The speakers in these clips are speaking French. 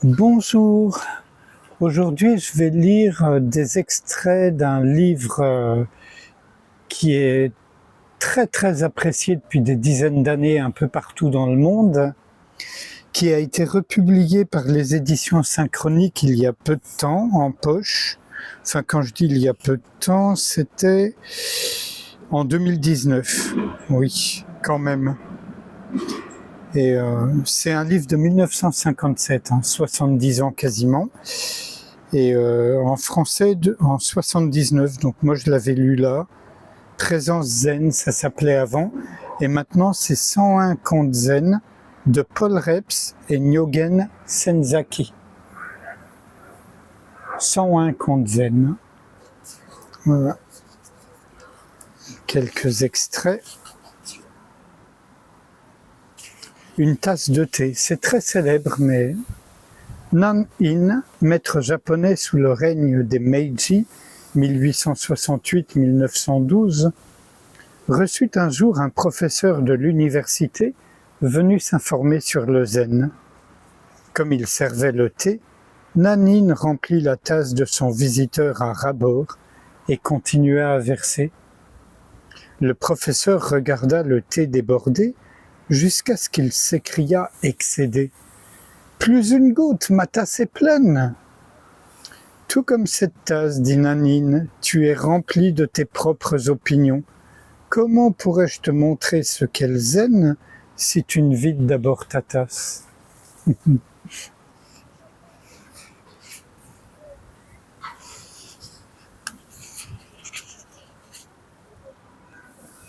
Bonjour, aujourd'hui je vais lire des extraits d'un livre qui est très apprécié depuis des dizaines d'années un peu partout dans le monde, qui a été republié par les éditions Synchroniques il y a peu de temps en poche. Enfin, quand je dis il y a peu de temps, c'était en 2019, oui, quand même. Et c'est un livre de 1957, 70 ans quasiment, et en français en 79, donc moi je l'avais lu là. Présence zen, ça s'appelait avant, et maintenant c'est 101 contes zen de Paul Reps et Nyogen Senzaki. 101 contes zen. Voilà. Quelques extraits. Une tasse de thé, c'est très célèbre, mais Nan-in, maître japonais sous le règne des Meiji, 1868-1912, reçut un jour un professeur de l'université venu s'informer sur le zen. Comme il servait le thé, Nan-in remplit la tasse de son visiteur à ras-bord et continua à verser. Le professeur regarda le thé déborder jusqu'à ce qu'il s'écria excédé. « Plus une goutte, ma tasse est pleine !» Tout comme cette tasse, dit Nan-in, tu es rempli de tes propres opinions. Comment pourrais-je te montrer ce qu'est le zen si tu ne vides d'abord ta tasse?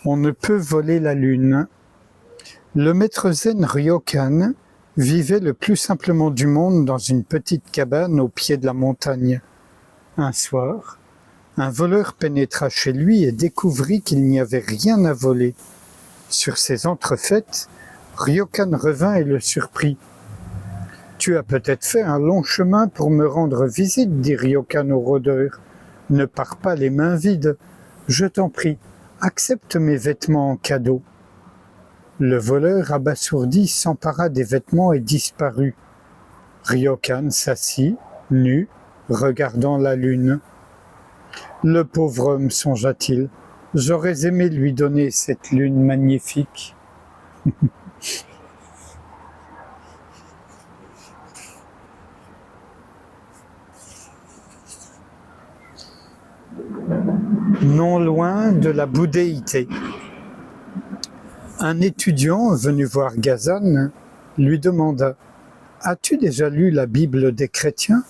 On ne peut voler la lune. Le maître zen Ryokan vivait le plus simplement du monde dans une petite cabane au pied de la montagne. Un soir, un voleur pénétra chez lui et découvrit qu'il n'y avait rien à voler. Sur ses entrefaites, Ryokan revint et le surprit. « Tu as peut-être fait un long chemin pour me rendre visite, dit Ryokan au rôdeur. Ne pars pas les mains vides. Je t'en prie, accepte mes vêtements en cadeau. » Le voleur abasourdi s'empara des vêtements et disparut. Ryokan s'assit, nu, regardant la lune. Le pauvre homme, songea-t-il, j'aurais aimé lui donner cette lune magnifique. Non loin de la bouddhéité. Un étudiant venu voir Gazan lui demanda « As-tu déjà lu la Bible des chrétiens ?»«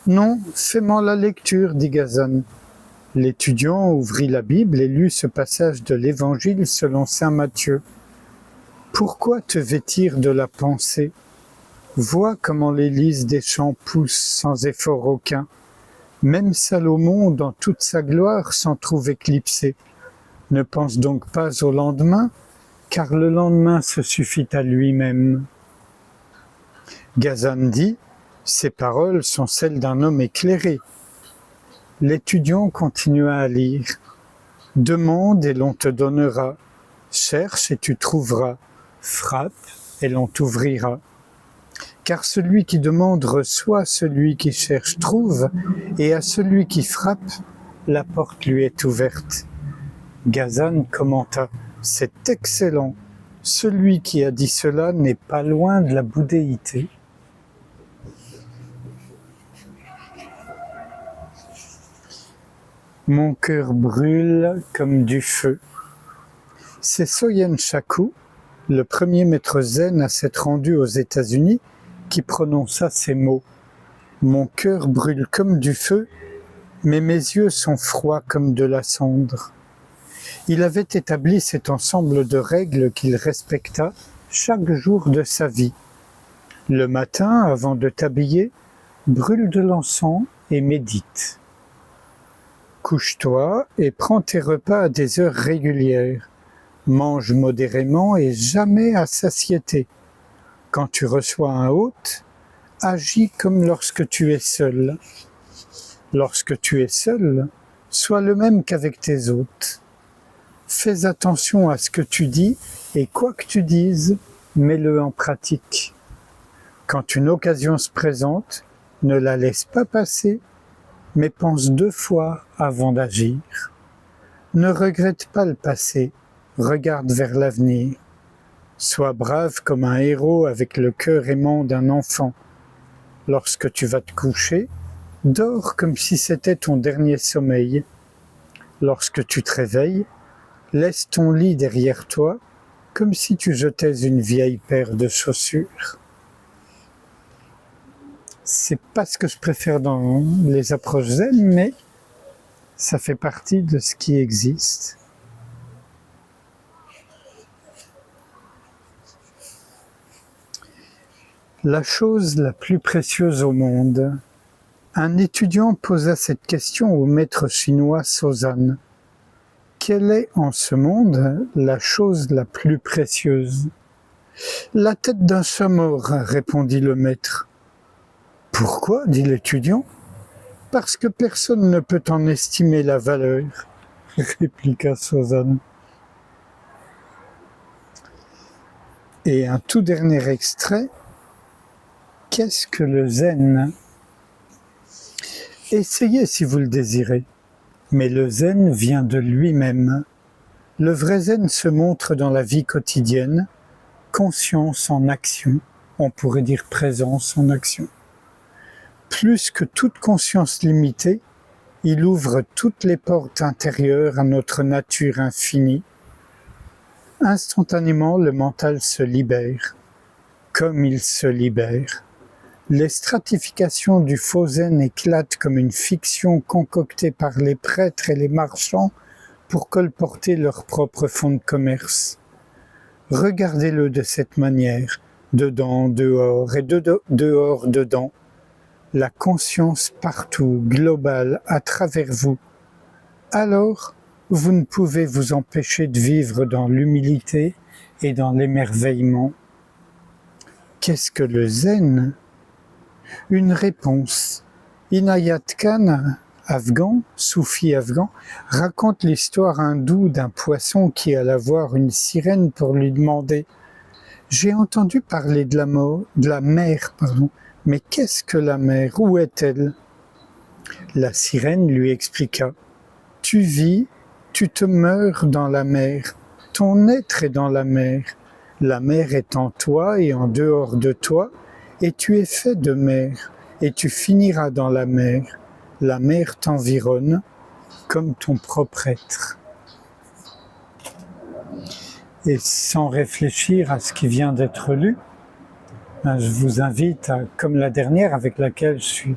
Non, fais-moi la lecture, dit Gazan. » L'étudiant ouvrit la Bible et lut ce passage de l'Évangile selon saint Matthieu. « Pourquoi te vêtir de la pensée? Vois comment les lys des champs poussent sans effort aucun. Même Salomon, dans toute sa gloire, s'en trouve éclipsé. Ne pense donc pas au lendemain, car le lendemain se suffit à lui-même. » Gazan dit, ces paroles sont celles d'un homme éclairé. L'étudiant continua à lire. Demande et l'on te donnera. Cherche et tu trouveras. Frappe et l'on t'ouvrira. Car celui qui demande reçoit, celui qui cherche trouve, et à celui qui frappe, la porte lui est ouverte. Gazan commenta. C'est excellent. Celui qui a dit cela n'est pas loin de la bouddhéité. Mon cœur brûle comme du feu. C'est Soyen Shaku, le premier maître zen à s'être rendu aux États-Unis, qui prononça ces mots. Mon cœur brûle comme du feu, mais mes yeux sont froids comme de la cendre. Il avait établi cet ensemble de règles qu'il respecta chaque jour de sa vie. Le matin, avant de t'habiller, brûle de l'encens et médite. Couche-toi et prends tes repas à des heures régulières. Mange modérément et jamais à satiété. Quand tu reçois un hôte, agis comme lorsque tu es seul. Lorsque tu es seul, sois le même qu'avec tes hôtes. Fais attention à ce que tu dis et quoi que tu dises, mets-le en pratique. Quand une occasion se présente, ne la laisse pas passer, mais pense 2 fois avant d'agir. Ne regrette pas le passé, regarde vers l'avenir. Sois brave comme un héros avec le cœur aimant d'un enfant. Lorsque tu vas te coucher, dors comme si c'était ton dernier sommeil. Lorsque tu te réveilles, laisse ton lit derrière toi comme si tu jetais une vieille paire de chaussures. C'est pas ce que je préfère dans les approches zen, mais ça fait partie de ce qui existe. La chose la plus précieuse au monde. Un étudiant posa cette question au maître chinois Sozan. Quelle est en ce monde la chose la plus précieuse? La tête d'un chat mort, répondit le maître. Pourquoi? Dit l'étudiant. Parce que personne ne peut en estimer la valeur, répliqua Sozan. Et un tout dernier extrait. Qu'est-ce que le zen? Essayez si vous le désirez, mais le zen vient de lui-même. Le vrai zen se montre dans la vie quotidienne, conscience en action, on pourrait dire présence en action. Plus que toute conscience limitée, il ouvre toutes les portes intérieures à notre nature infinie. Instantanément, le mental se libère, comme il se libère. Les stratifications du faux zen éclatent comme une fiction concoctée par les prêtres et les marchands pour colporter leur propre fonds de commerce. Regardez-le de cette manière, dedans, dehors et dehors, dedans. La conscience partout, globale, à travers vous. Alors, vous ne pouvez vous empêcher de vivre dans l'humilité et dans l'émerveillement. Qu'est-ce que le zen? Une réponse. Inayat Khan, afghan, soufi afghan, raconte l'histoire hindoue d'un poisson qui alla voir une sirène pour lui demander « J'ai entendu parler de la mer, mais qu'est-ce que la mer? Où est-elle » La sirène lui expliqua « Tu vis, tu te meurs dans la mer, ton être est dans la mer est en toi et en dehors de toi, et tu es fait de mer, et tu finiras dans la mer t'environne comme ton propre être. » Et sans réfléchir à ce qui vient d'être lu, je vous invite, comme la dernière avec laquelle je suis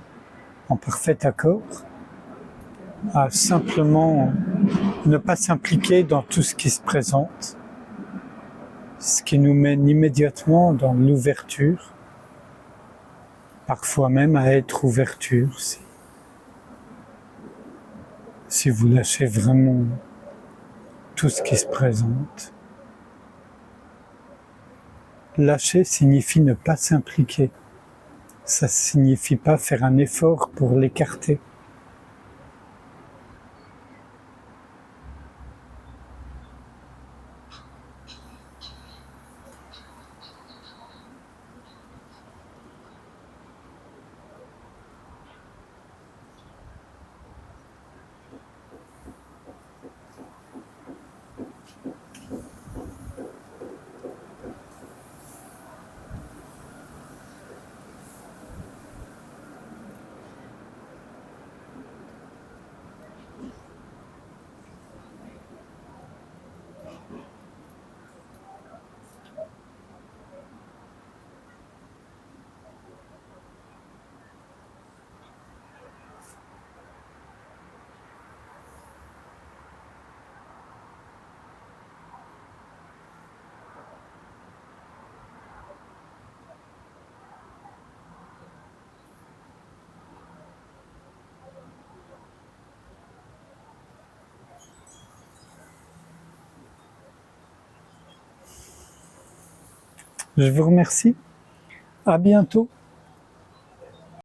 en parfait accord, à simplement ne pas s'impliquer dans tout ce qui se présente, ce qui nous mène immédiatement dans l'ouverture, parfois même à être ouverture, si vous lâchez vraiment tout ce qui se présente. Lâcher signifie ne pas s'impliquer, ça signifie pas faire un effort pour l'écarter. Je vous remercie. À bientôt.